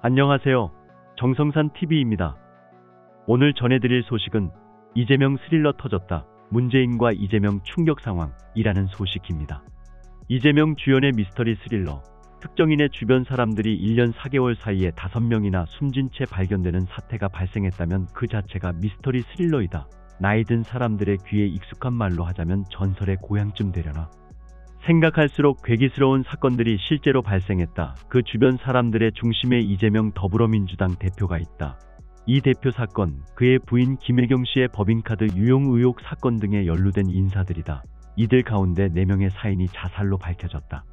안녕하세요. 정성산 TV입니다. 오늘 전해드릴 소식은 이재명 스릴러 터졌다. 문재인과 이재명 충격 상황이라는 소식입니다. 이재명 주연의 미스터리 스릴러. 특정인의 주변 사람들이 1년 4개월 사이에 5명이나 숨진 채 발견되는 사태가 발생했다면 그 자체가 미스터리 스릴러이다. 나이 든 사람들의 귀에 익숙한 말로 하자면 전설의 고향쯤 되려나. 생각할수록 괴기스러운 사건들이 실제로 발생했다. 그 주변 사람들의 중심에 이재명 더불어민주당 대표가 있다. 이 대표 사건, 그의 부인 김혜경 씨의 법인카드 유용 의혹 사건 등에 연루된 인사들이다. 이들 가운데 4명의 사인이 자살로 밝혀졌다.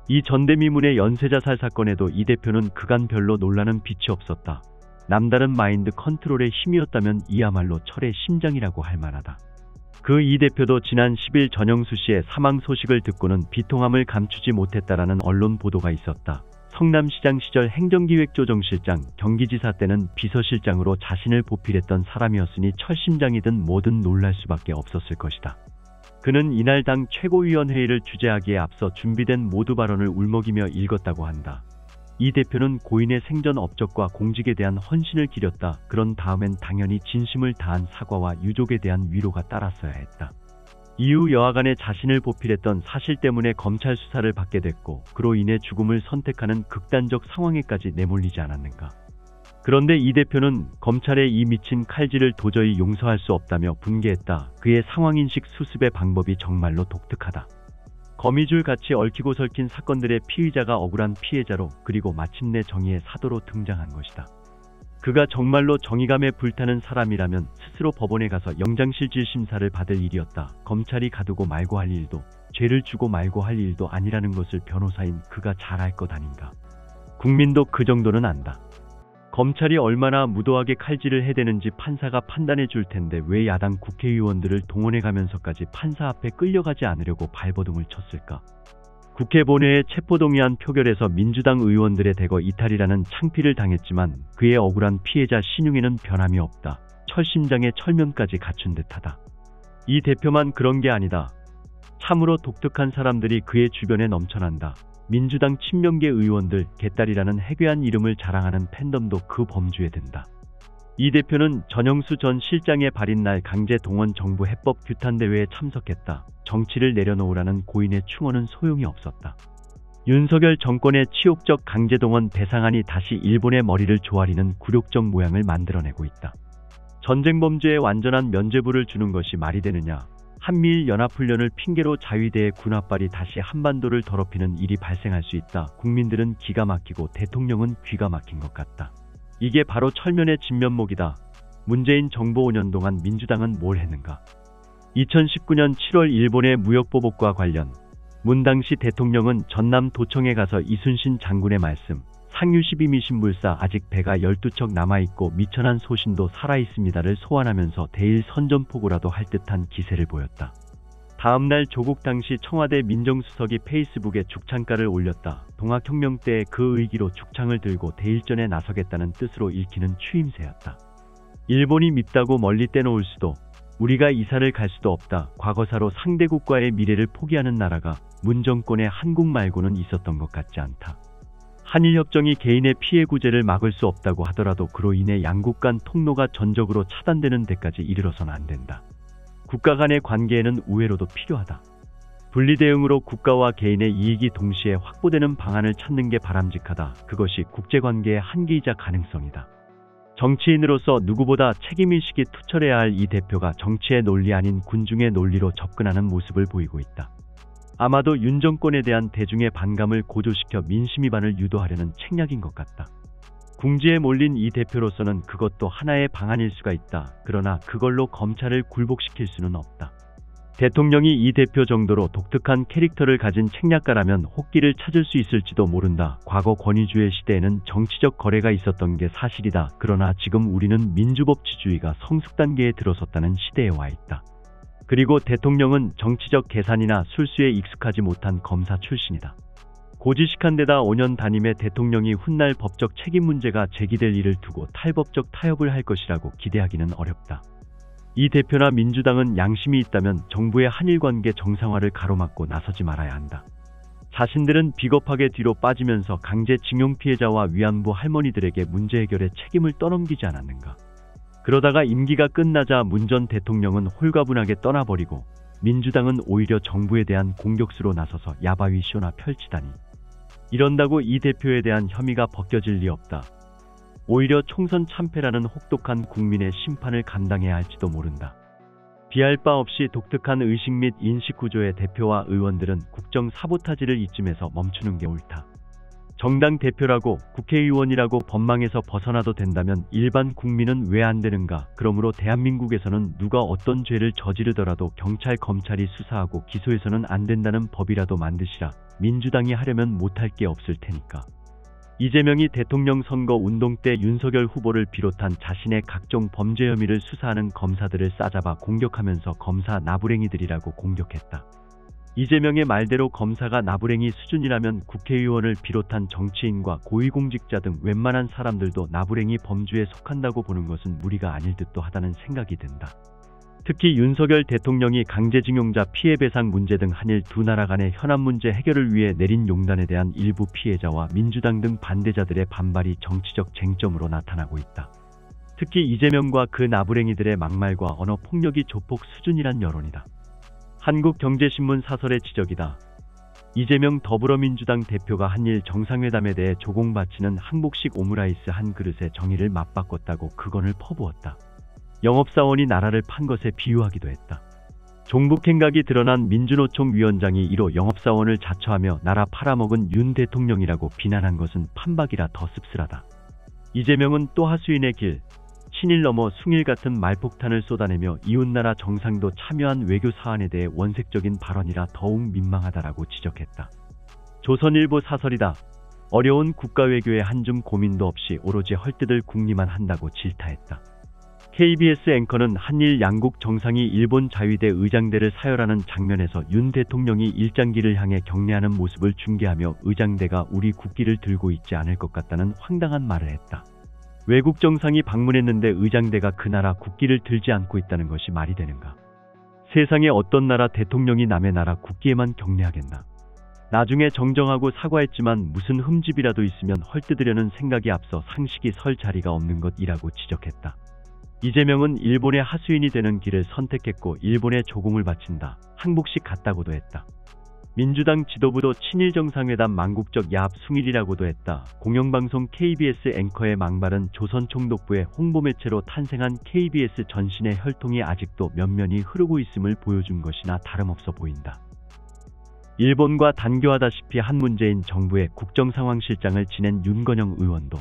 이 전대미문의 연쇄자살 사건에도 이 대표는 그간 별로 놀라는 빛이 없었다. 남다른 마인드 컨트롤의 힘이었다면 이야말로 철의 심장이라고 할 만하다. 그 이 대표도 지난 10일 전영수 씨의 사망 소식을 듣고는 비통함을 감추지 못했다라는 언론 보도가 있었다. 성남시장 시절 행정기획조정실장, 경기지사 때는 비서실장으로 자신을 보필했던 사람이었으니 철심장이든 뭐든 놀랄 수밖에 없었을 것이다. 그는 이날 당 최고위원회의를 주재하기에 앞서 준비된 모두 발언을 울먹이며 읽었다고 한다. 이 대표는 고인의 생전 업적과 공직에 대한 헌신을 기렸다. 그런 다음엔 당연히 진심을 다한 사과와 유족에 대한 위로가 따랐어야 했다. 이후 여하간에 자신을 보필했던 사실 때문에 검찰 수사를 받게 됐고 그로 인해 죽음을 선택하는 극단적 상황에까지 내몰리지 않았는가. 그런데 이 대표는 검찰의 이 미친 칼질을 도저히 용서할 수 없다며 분개했다. 그의 상황인식 수습의 방법이 정말로 독특하다. 거미줄같이 얽히고 설킨 사건들의 피의자가 억울한 피해자로, 그리고 마침내 정의의 사도로 등장한 것이다. 그가 정말로 정의감에 불타는 사람이라면 스스로 법원에 가서 영장실질 심사를 받을 일이었다. 검찰이 가두고 말고 할 일도, 죄를 주고 말고 할 일도 아니라는 것을 변호사인 그가 잘 알 것 아닌가. 국민도 그 정도는 안다. 검찰이 얼마나 무도하게 칼질을 해대는지 판사가 판단해 줄 텐데 왜 야당 국회의원들을 동원해 가면서까지 판사 앞에 끌려가지 않으려고 발버둥을 쳤을까? 국회 본회의 체포동의안 표결에서 민주당 의원들의 대거 이탈이라는 창피를 당했지만 그의 억울한 피해자 신용에는 변함이 없다. 철심장의 철면까지 갖춘 듯하다. 이 대표만 그런 게 아니다. 참으로 독특한 사람들이 그의 주변에 넘쳐난다. 민주당 친명계 의원들, 개딸이라는 해괴한 이름을 자랑하는 팬덤도 그 범주에 든다. 이 대표는 전영수 전 실장의 발인 날 강제 동원 정부 해법 규탄대회에 참석했다. 정치를 내려놓으라는 고인의 충언은 소용이 없었다. 윤석열 정권의 치욕적 강제동원 대상안이 다시 일본의 머리를 조아리는 굴욕적 모양을 만들어내고 있다. 전쟁 범죄에 완전한 면죄부를 주는 것이 말이 되느냐. 한미일 연합훈련을 핑계로 자위대의 군합발이 다시 한반도를 더럽히는 일이 발생할 수 있다. 국민들은 기가 막히고 대통령은 귀가 막힌 것 같다. 이게 바로 철면의 진면목이다. 문재인 정부 5년 동안 민주당은 뭘 했는가? 2019년 7월 일본의 무역보복과 관련 문 당시 대통령은 전남 도청에 가서 이순신 장군의 말씀, 상유 12미 신불사 아직 배가 12척 남아있고 미천한 소신도 살아있습니다를 소환하면서 대일 선전포고라도 할 듯한 기세를 보였다. 다음날 조국 당시 청와대 민정수석이 페이스북에 죽창가를 올렸다. 동학혁명 때의 그 의기로 죽창을 들고 대일전에 나서겠다는 뜻으로 읽히는 추임새였다. 일본이 밉다고 멀리 떼놓을 수도, 우리가 이사를 갈 수도 없다. 과거사로 상대국과의 미래를 포기하는 나라가 문 정권의 한국 말고는 있었던 것 같지 않다. 한일협정이 개인의 피해 구제를 막을 수 없다고 하더라도 그로 인해 양국 간 통로가 전적으로 차단되는 데까지 이르러서는 안 된다. 국가 간의 관계에는 우회로도 필요하다. 분리대응으로 국가와 개인의 이익이 동시에 확보되는 방안을 찾는 게 바람직하다. 그것이 국제관계의 한계이자 가능성이다. 정치인으로서 누구보다 책임의식이 투철해야 할 이 대표가 정치의 논리 아닌 군중의 논리로 접근하는 모습을 보이고 있다. 아마도 윤 정권에 대한 대중의 반감을 고조시켜 민심 위반을 유도하려는 책략인 것 같다. 궁지에 몰린 이 대표로서는 그것도 하나의 방안일 수가 있다. 그러나 그걸로 검찰을 굴복시킬 수는 없다. 대통령이 이 대표 정도로 독특한 캐릭터를 가진 책략가라면 호기를 찾을 수 있을지도 모른다. 과거 권위주의 시대에는 정치적 거래가 있었던 게 사실이다. 그러나 지금 우리는 민주법치주의가 성숙 단계에 들어섰다는 시대에 와 있다. 그리고 대통령은 정치적 계산이나 술수에 익숙하지 못한 검사 출신이다. 고지식한 데다 5년 단임의 대통령이 훗날 법적 책임 문제가 제기될 일을 두고 탈법적 타협을 할 것이라고 기대하기는 어렵다. 이 대표나 민주당은 양심이 있다면 정부의 한일 관계 정상화를 가로막고 나서지 말아야 한다. 자신들은 비겁하게 뒤로 빠지면서 강제징용 피해자와 위안부 할머니들에게 문제 해결에 책임을 떠넘기지 않았는가. 그러다가 임기가 끝나자 문 전 대통령은 홀가분하게 떠나버리고 민주당은 오히려 정부에 대한 공격수로 나서서 야바위 쇼나 펼치다니. 이런다고 이 대표에 대한 혐의가 벗겨질 리 없다. 오히려 총선 참패라는 혹독한 국민의 심판을 감당해야 할지도 모른다. 비할 바 없이 독특한 의식 및 인식 구조의 대표와 의원들은 국정 사보타지를 이쯤에서 멈추는 게 옳다. 정당 대표라고 국회의원이라고 법망에서 벗어나도 된다면 일반 국민은 왜 안 되는가? 그러므로 대한민국에서는 누가 어떤 죄를 저지르더라도 경찰, 검찰이 수사하고 기소해서는 안 된다는 법이라도 만드시라. 민주당이 하려면 못할 게 없을 테니까. 이재명이 대통령 선거 운동 때 윤석열 후보를 비롯한 자신의 각종 범죄 혐의를 수사하는 검사들을 싸잡아 공격하면서 검사 나부랭이들이라고 공격했다. 이재명의 말대로 검사가 나부랭이 수준이라면 국회의원을 비롯한 정치인과 고위공직자 등 웬만한 사람들도 나부랭이 범주에 속한다고 보는 것은 무리가 아닐 듯도 하다는 생각이 든다. 특히 윤석열 대통령이 강제징용자 피해배상 문제 등 한일 두 나라 간의 현안 문제 해결을 위해 내린 용단에 대한 일부 피해자와 민주당 등 반대자들의 반발이 정치적 쟁점으로 나타나고 있다. 특히 이재명과 그 나부랭이들의 막말과 언어 폭력이 조폭 수준이란 여론이다. 한국경제신문 사설의 지적이다. 이재명 더불어민주당 대표가 한일 정상회담에 대해 조공바치는 한국식 오므라이스 한 그릇의 정의를 맞바꿨다고 그건을 퍼부었다. 영업사원이 나라를 판 것에 비유하기도 했다. 종북행각이 드러난 민주노총 위원장이 이로 영업사원을 자처하며 나라 팔아먹은 윤 대통령이라고 비난한 것은 판박이라 더 씁쓸하다. 이재명은 또 하수인의 길, 친일 넘어 숭일 같은 말폭탄을 쏟아내며 이웃나라 정상도 참여한 외교 사안에 대해 원색적인 발언이라 더욱 민망하다라고 지적했다. 조선일보 사설이다. 어려운 국가외교에 한줌 고민도 없이 오로지 헐뜯을 궁리만 한다고 질타했다. KBS 앵커는 한일 양국 정상이 일본 자위대 의장대를 사열하는 장면에서 윤 대통령이 일장기를 향해 경례하는 모습을 중계하며 의장대가 우리 국기를 들고 있지 않을 것 같다는 황당한 말을 했다. 외국 정상이 방문했는데 의장대가 그 나라 국기를 들지 않고 있다는 것이 말이 되는가? 세상에 어떤 나라 대통령이 남의 나라 국기에만 경례하겠나? 나중에 정정하고 사과했지만 무슨 흠집이라도 있으면 헐뜯으려는 생각이 앞서 상식이 설 자리가 없는 것이라고 지적했다. 이재명은 일본의 하수인이 되는 길을 선택했고 일본에 조공을 바친다. 항복식 같다고도 했다. 민주당 지도부도 친일 정상회담 망국적 야합 숭일이라고도 했다. 공영방송 KBS 앵커의 망발은 조선총독부의 홍보매체로 탄생한 KBS 전신의 혈통이 아직도 면면이 흐르고 있음을 보여준 것이나 다름없어 보인다. 일본과 단교하다시피 한 문재인 정부의 국정상황실장을 지낸 윤건영 의원도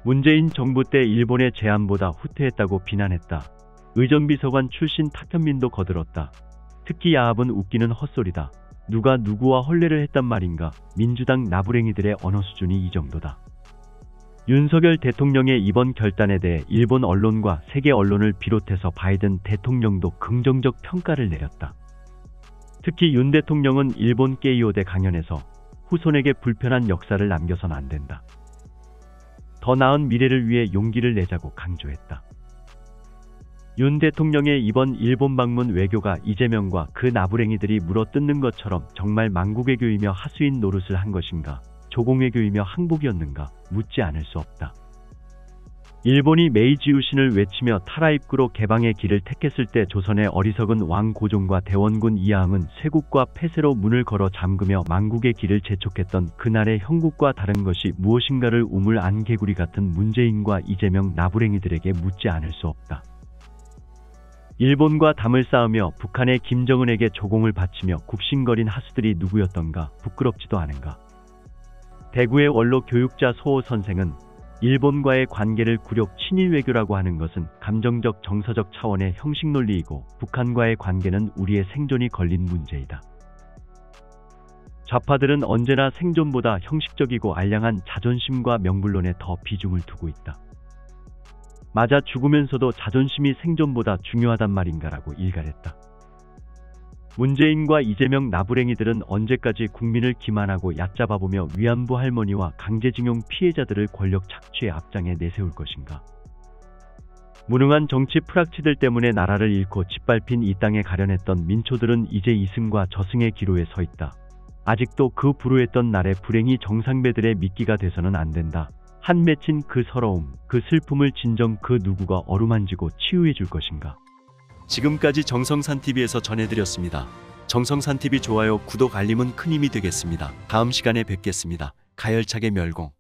문재인 정부 때 일본의 제안보다 후퇴했다고 비난했다. 의정비서관 출신 탁현민도 거들었다. 특히 야합은 웃기는 헛소리다. 누가 누구와 혼례를 했단 말인가. 민주당 나부랭이들의 언어 수준이 이 정도다. 윤석열 대통령의 이번 결단에 대해 일본 언론과 세계 언론을 비롯해서 바이든 대통령도 긍정적 평가를 내렸다. 특히 윤 대통령은 일본 게이오대 강연에서 후손에게 불편한 역사를 남겨선 안 된다. 더 나은 미래를 위해 용기를 내자고 강조했다. 윤 대통령의 이번 일본 방문 외교가 이재명과 그 나부랭이들이 물어뜯는 것처럼 정말 망국외교이며 하수인 노릇을 한 것인가, 조공외교이며 항복이었는가 묻지 않을 수 없다. 일본이 메이지유신을 외치며 타라입구로 개방의 길을 택했을 때 조선의 어리석은 왕 고종과 대원군 이하응은 쇄국과 폐쇄로 문을 걸어 잠그며 망국의 길을 재촉했던 그날의 형국과 다른 것이 무엇인가를 우물 안 개구리 같은 문재인과 이재명 나부랭이들에게 묻지 않을 수 없다. 일본과 담을 쌓으며 북한의 김정은에게 조공을 바치며 굽신거린 하수들이 누구였던가 부끄럽지도 않은가. 대구의 원로 교육자 소호 선생은 일본과의 관계를 굴욕 친일 외교라고 하는 것은 감정적 정서적 차원의 형식 논리이고 북한과의 관계는 우리의 생존이 걸린 문제이다. 좌파들은 언제나 생존보다 형식적이고 알량한 자존심과 명분론에 더 비중을 두고 있다. 맞아 죽으면서도 자존심이 생존보다 중요하단 말인가라고 일갈했다. 문재인과 이재명 나부랭이들은 언제까지 국민을 기만하고 얕잡아보며 위안부 할머니와 강제징용 피해자들을 권력 착취의 앞장에 내세울 것인가. 무능한 정치 프락치들 때문에 나라를 잃고 짓밟힌 이 땅에 가련했던 민초들은 이제 이승과 저승의 기로에 서 있다. 아직도 그 불우했던 날의 불행이 정상배들의 미끼가 돼서는 안 된다. 한 맺힌 그 서러움, 그 슬픔을 진정 그 누구가 어루만지고 치유해 줄 것인가. 지금까지 정성산TV에서 전해드렸습니다. 정성산TV 좋아요, 구독, 알림은 큰 힘이 되겠습니다. 다음 시간에 뵙겠습니다. 가열차게 멸공.